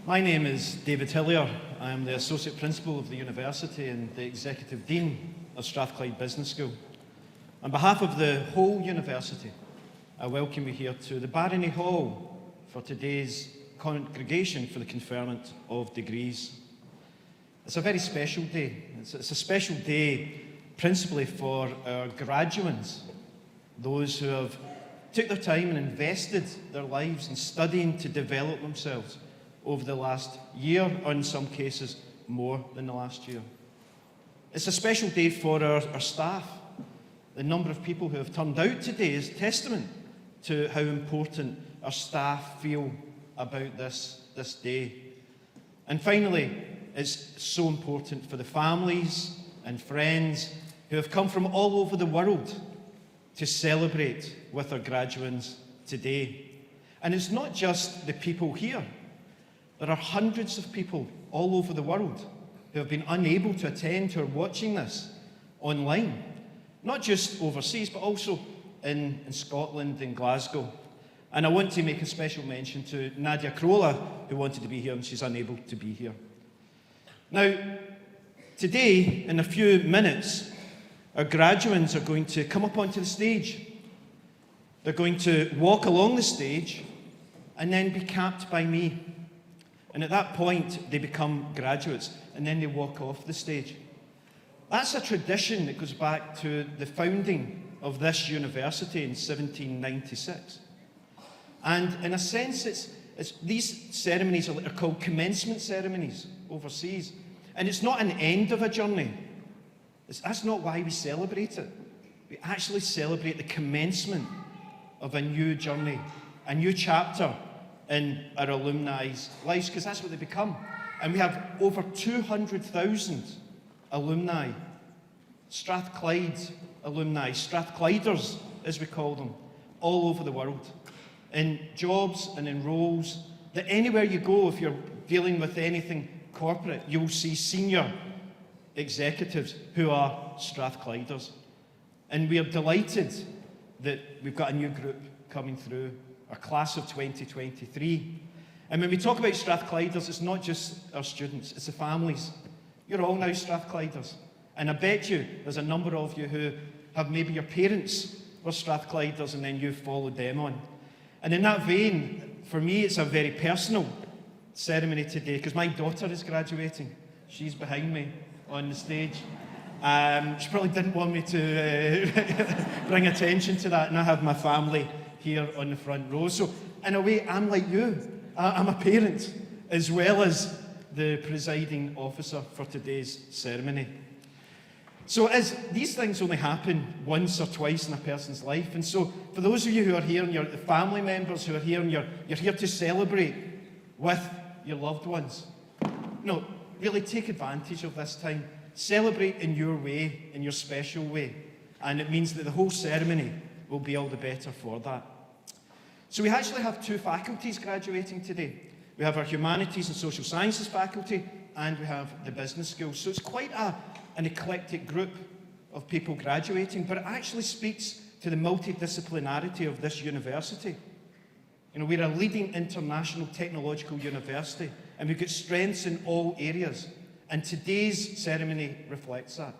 My name is David Hillier. I am the Associate Principal of the University and the Executive Dean of Strathclyde Business School. On behalf of the whole University, I welcome you here to the Barony Hall for today's congregation for the conferment of degrees. It's a very special day. It's a special day principally for our graduates, those who have took their time and invested their lives in studying to develop themselves over the last year, or in some cases more than the last year. It's a special day for our staff. The number of people who have turned out today is testament to how important our staff feel about this day. And finally, it's so important for the families and friends who have come from all over the world to celebrate with our graduates today. And it's not just the people here. There are hundreds of people all over the world who have been unable to attend, who are watching this online, not just overseas, but also in Scotland, in Glasgow. And I want to make a special mention to Nadia Carolla, who wanted to be here and she's unable to be here. Now, today, in a few minutes, our graduates are going to come up onto the stage. They're going to walk along the stage and then be capped by me. And at that point, they become graduates, and then they walk off the stage. That's a tradition that goes back to the founding of this university in 1796. And in a sense, these ceremonies are called commencement ceremonies overseas. And it's not an end of a journey. That's not why we celebrate it. We actually celebrate the commencement of a new journey, a new chapter in our alumni's lives, because that's what they become. And we have over 200,000 alumni, Strathclyde alumni, Strathclyders as we call them, all over the world, in jobs and in roles that anywhere you go, if you're dealing with anything corporate, you'll see senior executives who are Strathclyders. And we are delighted that we've got a new group coming through, our class of 2023. And when we talk about Strathclyders, it's not just our students, it's the families. You're all now Strathclyders. And I bet you there's a number of you who have maybe your parents were Strathclyders and then you followed them on. And in that vein, for me, it's a very personal ceremony today because my daughter is graduating. She's behind me on the stage. She probably didn't want me to bring attention to that, and I have my family here on the front row. So in a way, I'm like you. I'm a parent as well as the presiding officer for today's ceremony. So as these things only happen once or twice in a person's life, and so for those of you who are here and you're the family members who are here and you're here to celebrate with your loved ones, really take advantage of this time. Celebrate in your way, in your special way. And it means that the whole ceremony will be all the better for that. So we actually have two faculties graduating today. We have our Humanities and Social Sciences faculty, and we have the Business School. So it's quite an eclectic group of people graduating, but it actually speaks to the multidisciplinarity of this university. We're a leading international technological university, and we've got strengths in all areas. And today's ceremony reflects that.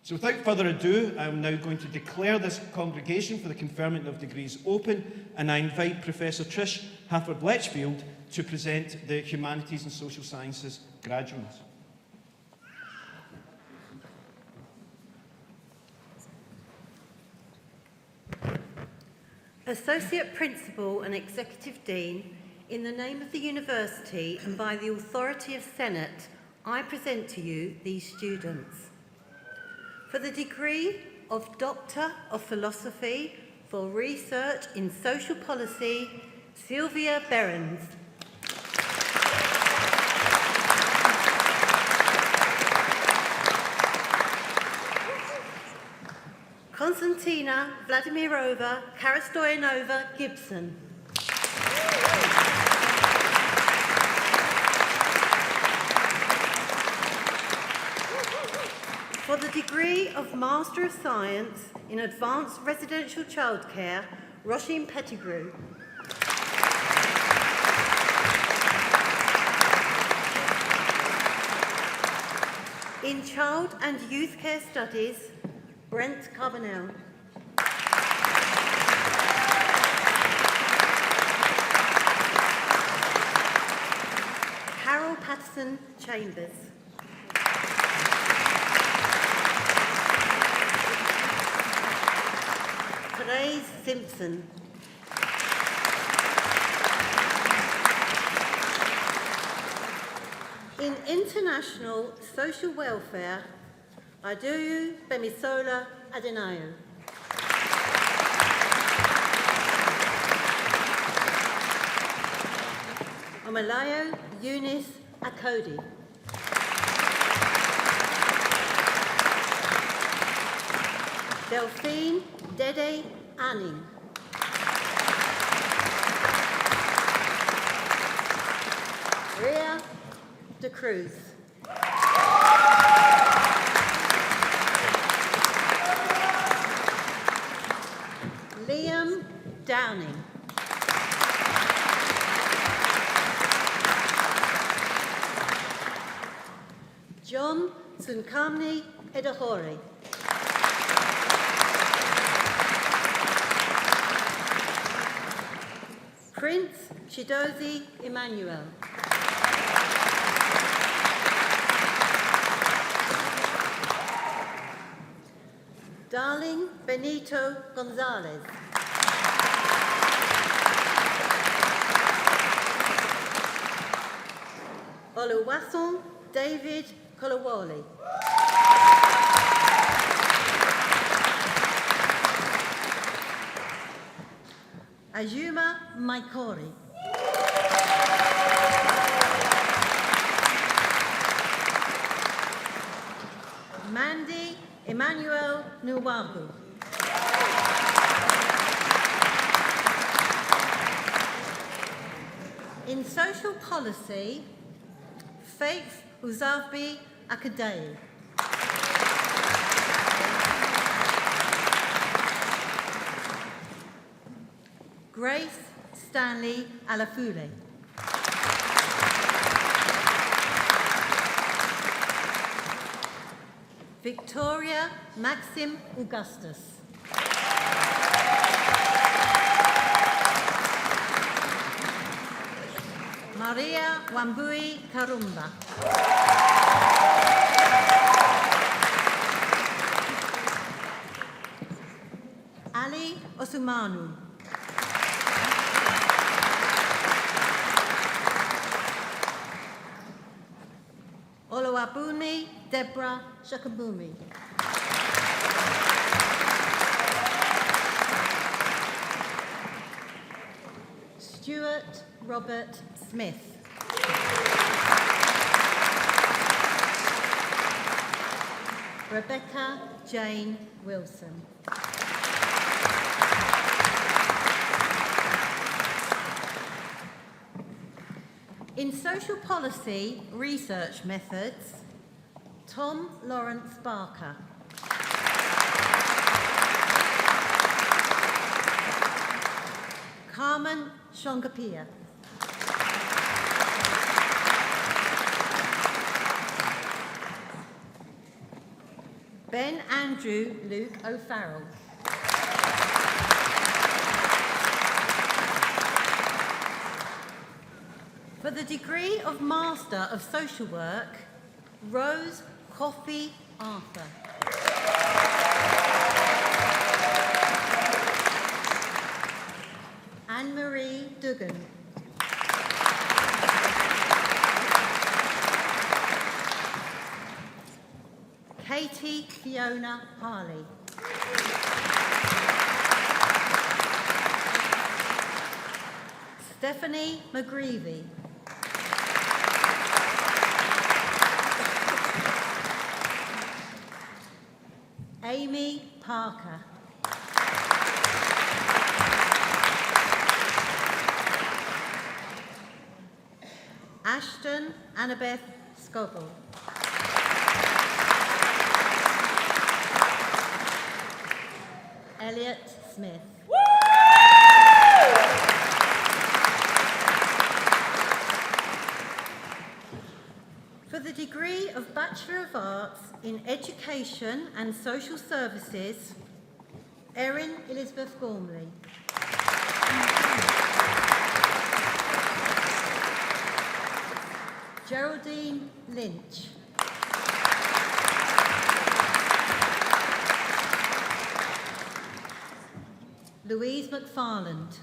So without further ado, I'm now going to declare this congregation for the conferment of degrees open, and I invite Professor Trish Hafford-Letchfield to present the Humanities and Social Sciences graduates. Associate Principal and Executive Dean, in the name of the University and by the authority of Senate, I present to you these students. For the degree of Doctor of Philosophy for Research in Social Policy, Sylvia Behrens. Konstantina Vladimirova Karastoyanova Gibson. For the degree of Master of Science in Advanced Residential Childcare, Roisin Pettigrew. Child and Youth Care Studies, Brent Carbonell. Carol Patterson Chambers. Therese Simpson. In international social welfare, Aduyu Bemisola Adenayo. Omalayo Eunice Akodi. Delphine Dede Anning. Ria De Cruz. Liam Downing. John Tsunkamni Edahori. Prince Chidozie Emmanuel. Darling Benito Gonzalez. Oluwason David Kolawole. Ajuma Maikori. Mandy Emmanuel Nuwabu. In social policy, Faith Uzavbi Akadei. Grace Stanley Alafule. Victoria Maxim Augustus. Maria Wambui Karumba. Ali Osumanu. Olawabuni Deborah Shakabumi. Stuart Robert Smith. Rebecca Jane Wilson. In social policy research methods, Tom Lawrence Barker. Carmen Shongapia. Ben Andrew Luke O'Farrell. For the degree of Master of Social Work, Rose Coffey Arthur. Anne-Marie Dugan. Katie Fiona Harley. Stephanie McGreevy. Amy Parker. Ashton Annabeth Scoville. Elliot Smith. For the degree of Bachelor of Arts in Education and Social Services, Erin Elizabeth Gormley. Geraldine Lynch. Louise McFarland.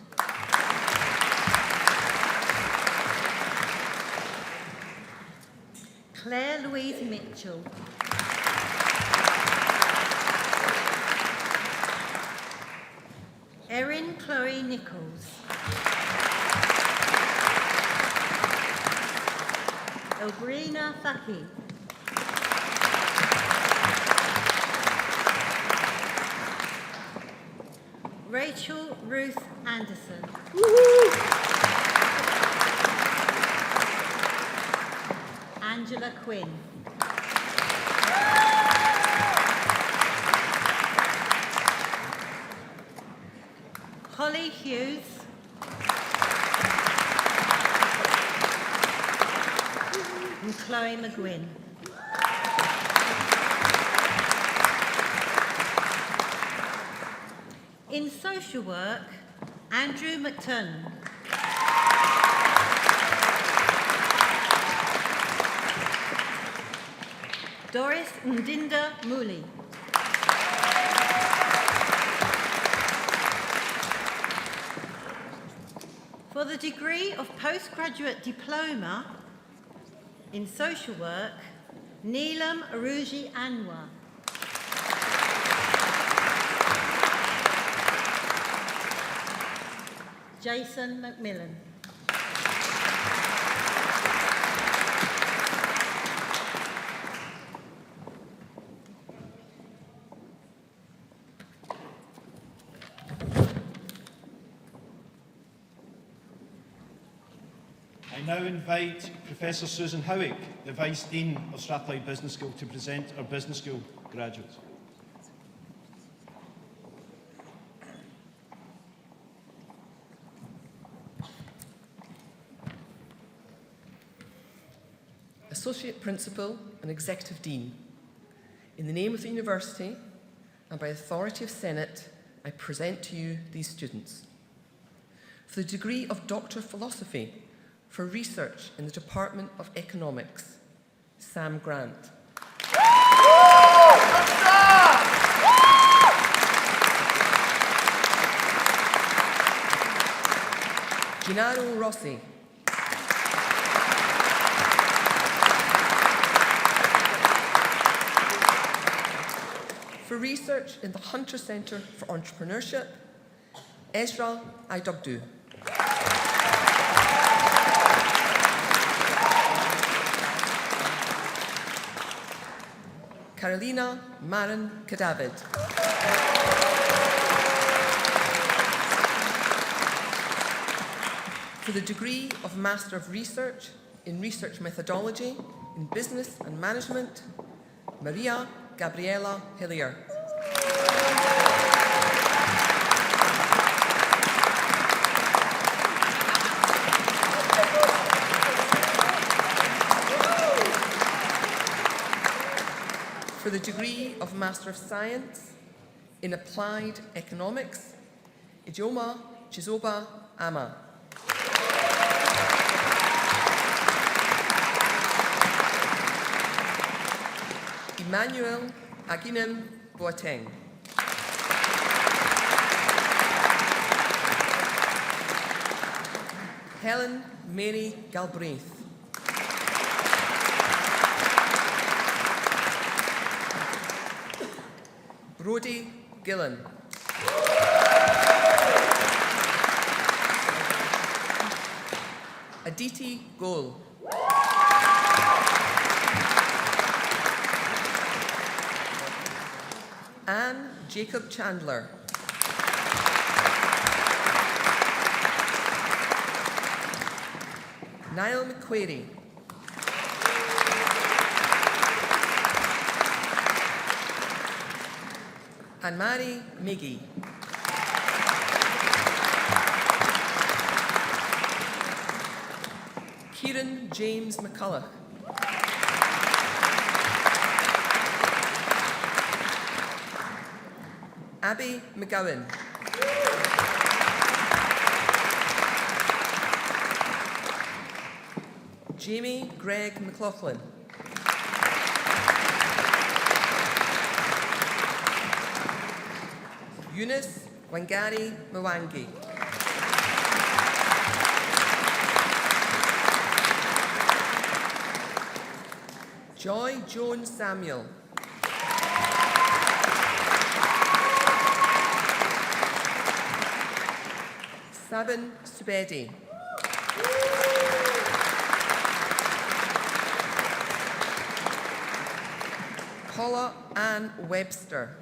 Claire Louise Mitchell. Erin Chloe Nichols. Elbrina Thaki. Rachel Ruth Anderson. Angela Quinn. Holly Hughes. And Chloe McGuinn. In social work, Andrew McTurnan. Doris Ndinda Muli. For the degree of postgraduate diploma in social work, Neelam Aruji Anwar. Jason McMillan. I now invite Professor Susan Howick, the Vice Dean of Strathclyde Business School, to present our Business School graduates. Associate Principal and Executive Dean, in the name of the University and by authority of Senate, I present to you these students. For the degree of Doctor of Philosophy for research in the Department of Economics, Sam Grant. Gennaro Rossi. For research in the Hunter Centre for Entrepreneurship, Ezra Aidogdu. Carolina Marin Kadavid. For the degree of Master of Research in Research Methodology in Business and Management, Maria Gabriela Hillier. For the degree of Master of Science in Applied Economics, Ijoma Chizoba Ama. Emmanuel Aginem Boateng. Helen Mary Galbraith. Brodie Gillen. Aditi Gol. Anne Jacob Chandler. Niall McQuarrie. Anne-Marie Miggy. Kieran James McCulloch. Abby McGowan. Jamie Greg McLaughlin. Eunice Wangari Mwangi. Joy Joan Samuel. Sabin Subedi. Paula Ann Webster.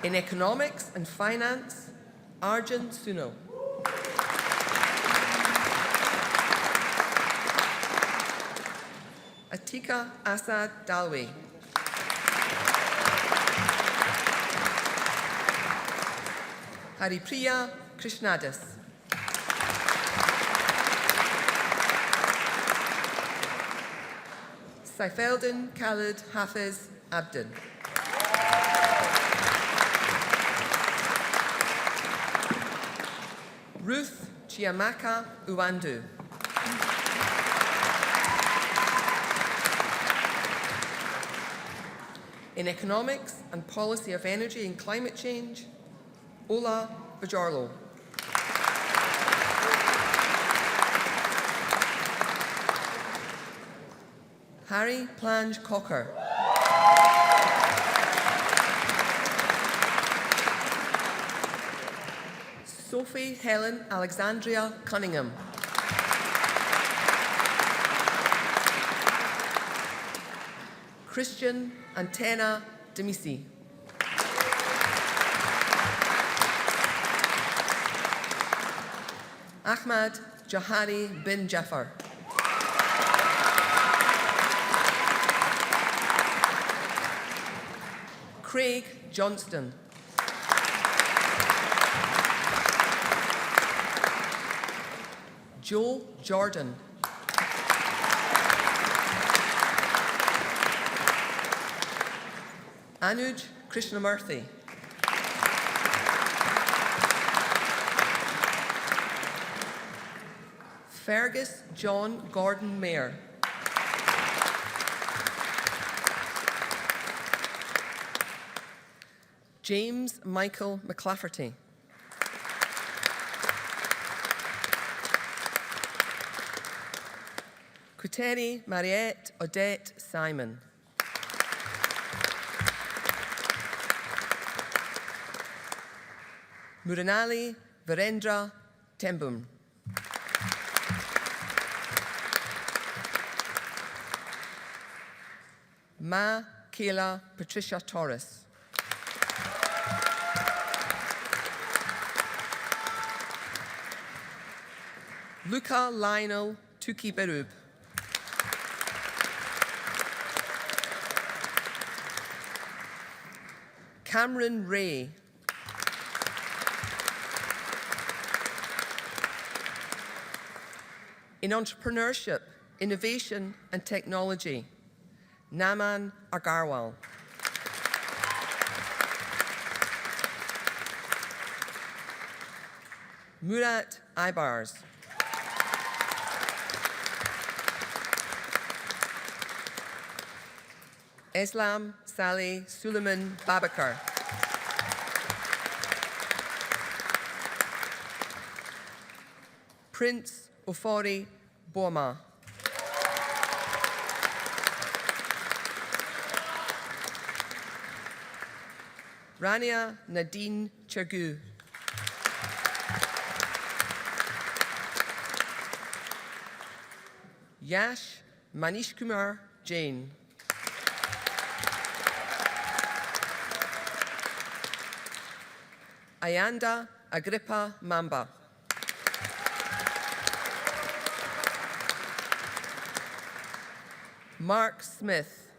In economics and finance, Arjun Suno. Atika Asad Dalwe. Haripriya Krishnadis. Saifeldin Khalid Hafiz Abdin. Ruth Chiamaka Uwandu. In economics and policy of energy and climate change, Ola Bajarlo. Harry Plange Cocker. Sophie Helen Alexandria Cunningham. Christian Antena Demisi. Ahmad Jahari bin Jafar. Craig Johnston. Joe Jordan. Anuj Krishnamurthy. Fergus John Gordon Mayer. James Michael McLafferty. Kuteri Mariette Odette Simon. Muranali Virendra Tembum. Ma Kayla Patricia Torres. Luca Lionel Tuki Berub. Cameron Ray. In entrepreneurship, innovation and technology, Naman Agarwal. Murat Ibars. Islam Saleh Suleiman Babakar. Prince Ofori Boma. Rania Nadine Chergu. Yash Manish Kumar Jain. Ayanda Agrippa Mamba. Mark Smith.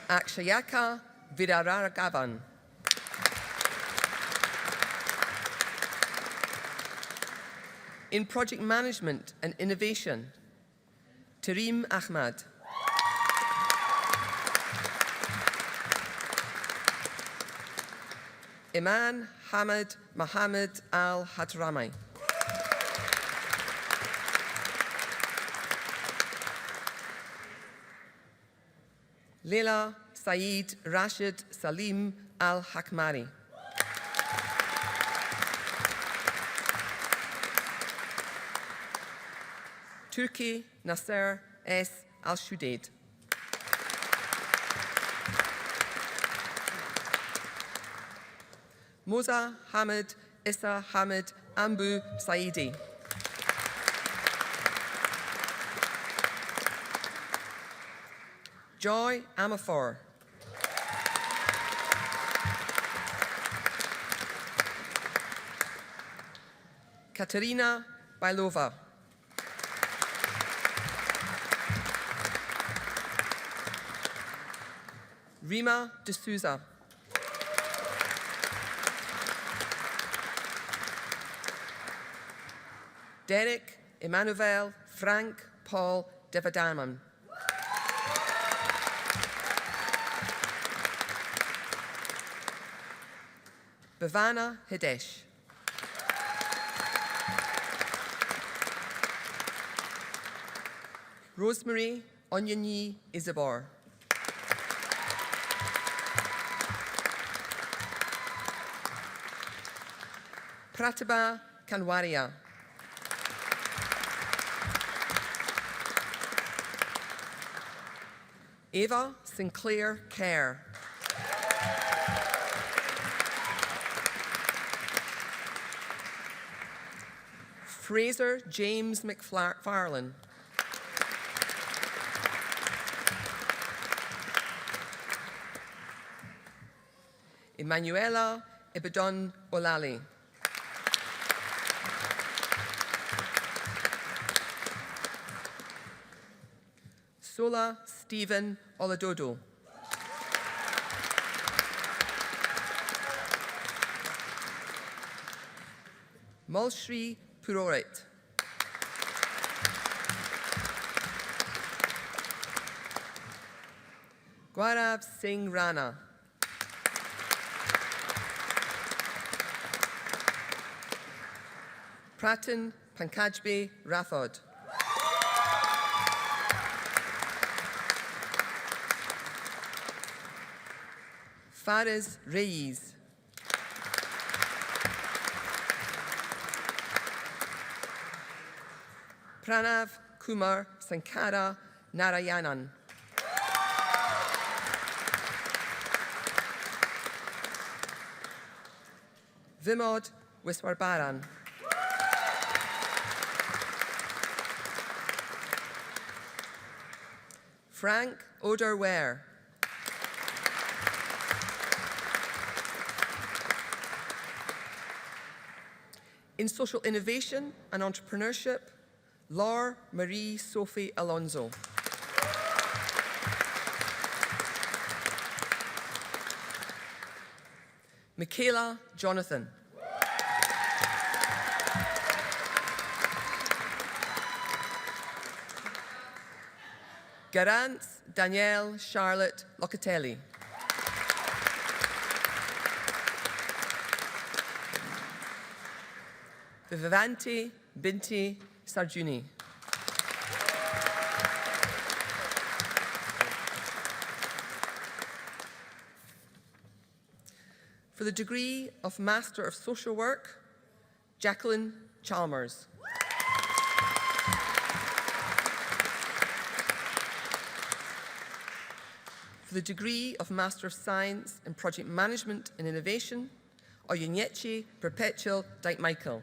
Akshayaka Viraragavan. In Project Management and Innovation, Tareem Ahmad. Iman Hamid Mohammed Al Hatrami. Leila Saeed Rashid Salim Al Hakmari. Turki Nasser S. Al Shudaid. Moza Hamid Issa Hamid Ambu Saidi. Joy Amafor. Katerina Bailova. Rima D'Souza. Derek Emmanuel Frank Paul Devadaman. Bhavana Hidesh. Rosemary Onyanyi Isabor. Pratibha Kanwaria. Eva Sinclair Kerr. Fraser James McFarlane. Emanuela Ibidon Olali. Sola Stephen Oladodo. Mulshri Purorit. Gaurav Singh Rana. Pratin Pankajbe Rathod. Fariz Reis. Pranav Kumar Sankara Narayanan. Vimod Wiswarbaran. Frank Oderware. In social innovation and entrepreneurship, Laura Marie Sophie Alonso. Michaela Jonathan. Garance Danielle Charlotte Locatelli. Vivanti Binti Sarjuni. For the degree of Master of Social Work, Jacqueline Chalmers. For the degree of Master of Science in Project Management and Innovation, Oyunyechi Perpetual Dyke Michael.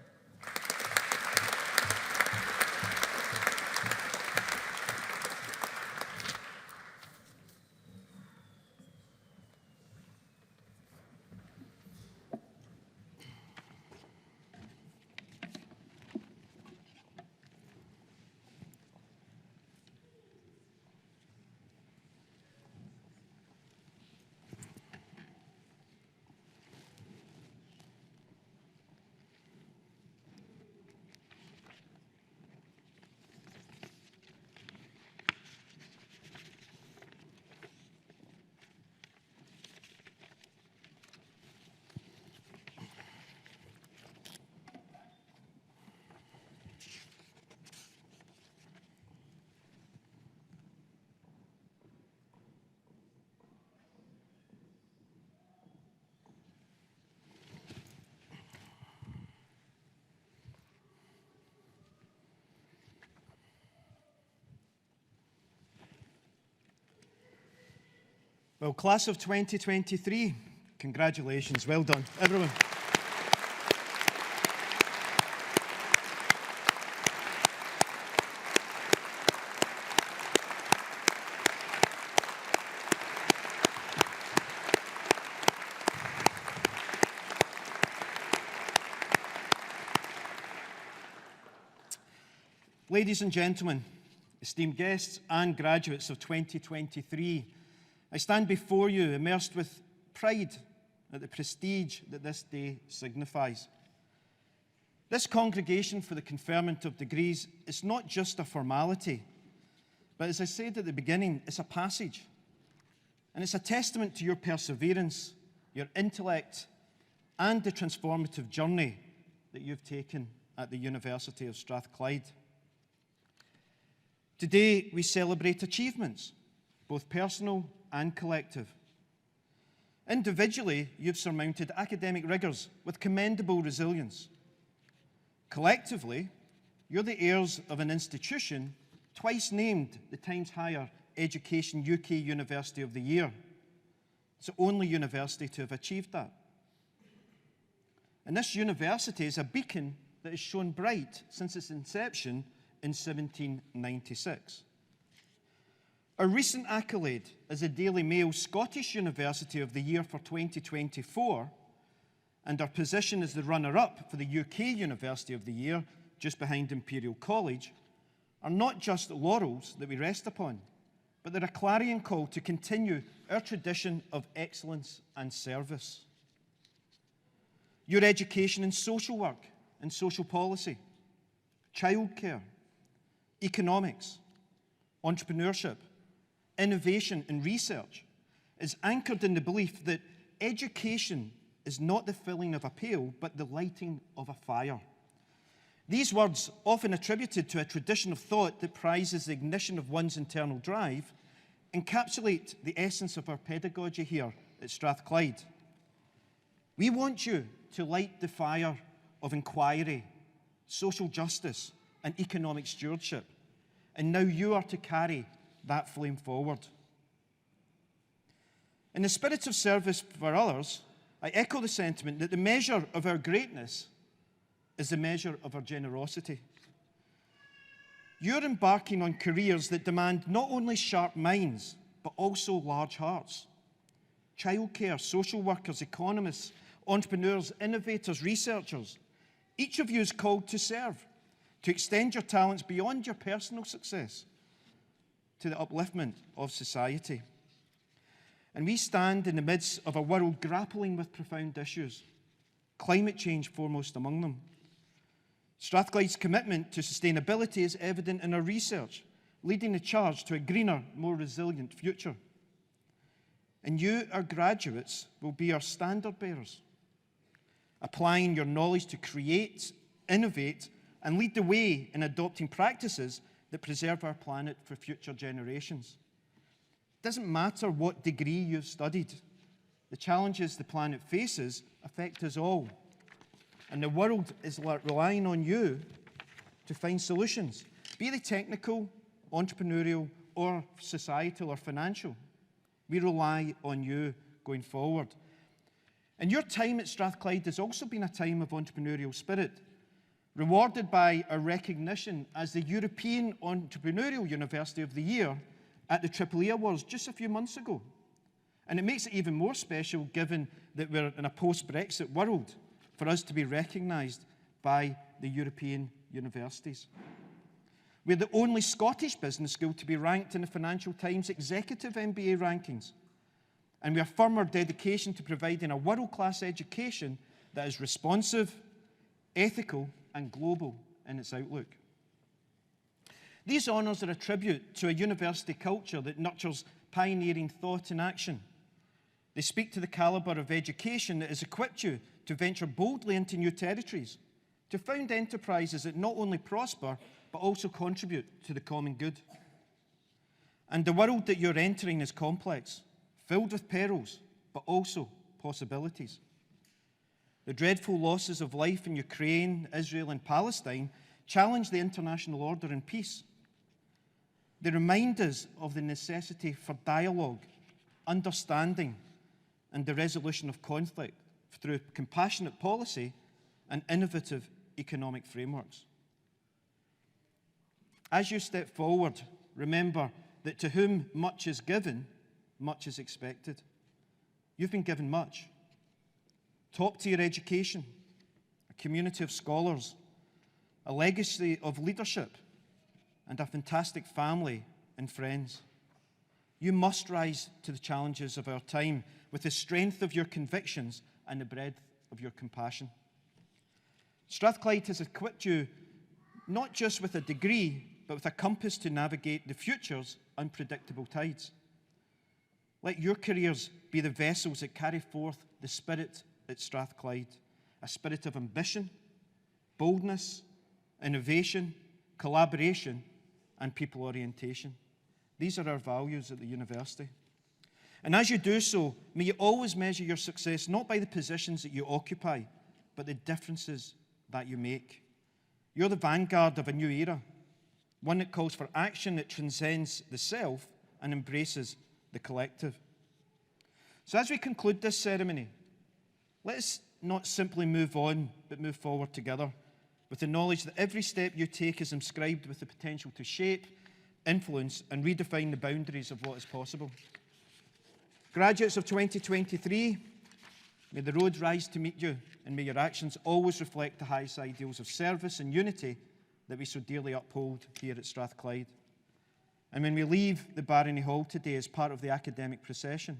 Well, class of 2023, congratulations, well done, everyone. Ladies and gentlemen, esteemed guests and graduates of 2023, I stand before you immersed with pride at the prestige that this day signifies. This congregation for the conferment of degrees is not just a formality, but as I said at the beginning, it's a passage. And it's a testament to your perseverance, your intellect, and the transformative journey that you've taken at the University of Strathclyde. Today, we celebrate achievements, both personal and collective. Individually, you've surmounted academic rigours with commendable resilience. Collectively, you're the heirs of an institution twice named the Times Higher Education UK University of the Year. It's the only university to have achieved that. And this university is a beacon that has shone bright since its inception in 1796. A recent accolade is the Daily Mail Scottish University of the Year for 2024, and our position as the runner-up for the UK University of the Year, just behind Imperial College, are not just laurels that we rest upon, but they're a clarion call to continue our tradition of excellence and service. Your education in social work and social policy, childcare, economics, entrepreneurship, innovation and research is anchored in the belief that education is not the filling of a pail, but the lighting of a fire. These words, often attributed to a tradition of thought that prizes the ignition of one's internal drive, encapsulate the essence of our pedagogy here at Strathclyde. We want you to light the fire of inquiry, social justice, and economic stewardship. And now you are to carry that flame forward. In the spirit of service for others, I echo the sentiment that the measure of our greatness is the measure of our generosity. You're embarking on careers that demand not only sharp minds, but also large hearts. Childcare, social workers, economists, entrepreneurs, innovators, researchers. Each of you is called to serve, to extend your talents beyond your personal success to the upliftment of society. And we stand in the midst of a world grappling with profound issues, climate change foremost among them. Strathclyde's commitment to sustainability is evident in our research, leading the charge to a greener, more resilient future. And you, our graduates, will be our standard bearers, applying your knowledge to create, innovate, and lead the way in adopting practices that preserve our planet for future generations. It doesn't matter what degree you've studied. The challenges the planet faces affect us all. And the world is relying on you to find solutions, be they technical, entrepreneurial, or societal or financial. We rely on you going forward. And your time at Strathclyde has also been a time of entrepreneurial spirit, rewarded by a recognition as the European Entrepreneurial University of the Year at the EEE Awards just a few months ago. And it makes it even more special given that we're in a post-Brexit world for us to be recognised by the European universities. We're the only Scottish business school to be ranked in the Financial Times Executive MBA rankings. And we affirm our dedication to providing a world-class education that is responsive, ethical, and global in its outlook. These honours are a tribute to a university culture that nurtures pioneering thought and action. They speak to the calibre of education that has equipped you to venture boldly into new territories, to found enterprises that not only prosper, but also contribute to the common good. And the world that you're entering is complex, filled with perils, but also possibilities. The dreadful losses of life in Ukraine, Israel, and Palestine challenge the international order and peace. They remind us of the necessity for dialogue, understanding, and the resolution of conflict through compassionate policy and innovative economic frameworks. As you step forward, remember that to whom much is given, much is expected. You've been given much. Top-tier education, a community of scholars, a legacy of leadership, and a fantastic family and friends. You must rise to the challenges of our time with the strength of your convictions and the breadth of your compassion. Strathclyde has equipped you not just with a degree, but with a compass to navigate the future's unpredictable tides. Let your careers be the vessels that carry forth the spirit at Strathclyde, a spirit of ambition, boldness, innovation, collaboration, and people orientation. These are our values at the university. And as you do so, may you always measure your success not by the positions that you occupy, but the differences that you make. You're the vanguard of a new era, one that calls for action that transcends the self and embraces the collective. So as we conclude this ceremony, let's not simply move on, but move forward together with the knowledge that every step you take is inscribed with the potential to shape, influence, and redefine the boundaries of what is possible. Graduates of 2023, may the road rise to meet you, and may your actions always reflect the highest ideals of service and unity that we so dearly uphold here at Strathclyde. And when we leave the Barony Hall today as part of the academic procession,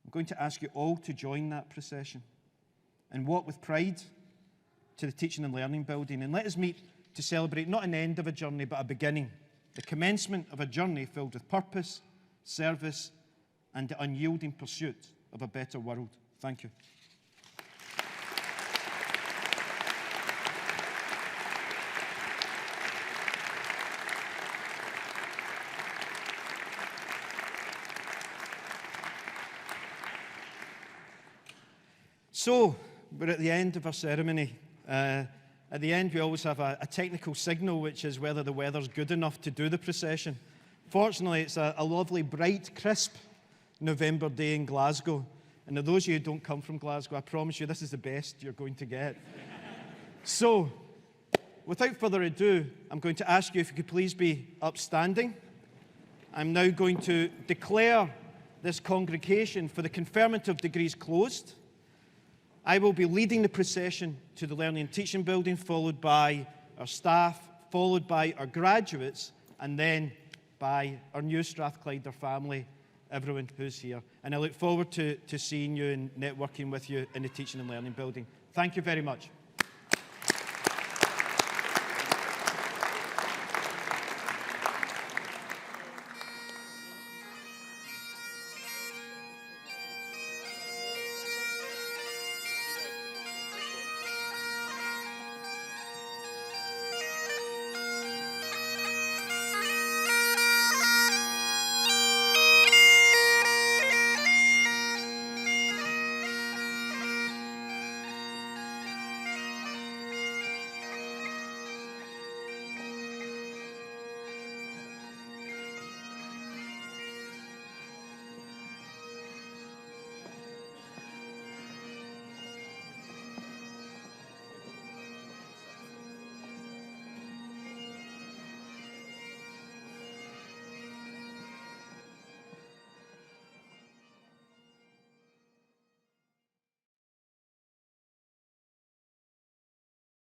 I'm going to ask you all to join that procession and walk with pride to the Teaching and Learning Building, and let us meet to celebrate not an end of a journey, but a beginning, the commencement of a journey filled with purpose, service, and the unyielding pursuit of a better world. Thank you. So, we're at the end of our ceremony. At the end, we always have a technical signal, which is whether the weather's good enough to do the procession. Fortunately, it's a lovely, bright, crisp November day in Glasgow. And for those of you who don't come from Glasgow, I promise you this is the best you're going to get. So, without further ado, I'm going to ask you if you could please be upstanding. I'm now going to declare this congregation for the conferment of degrees closed. I will be leading the procession to the Learning and Teaching Building, followed by our staff, followed by our graduates, and then by our new Strathclyder family, everyone who's here. And I look forward to seeing you and networking with you in the Teaching and Learning Building. Thank you very much.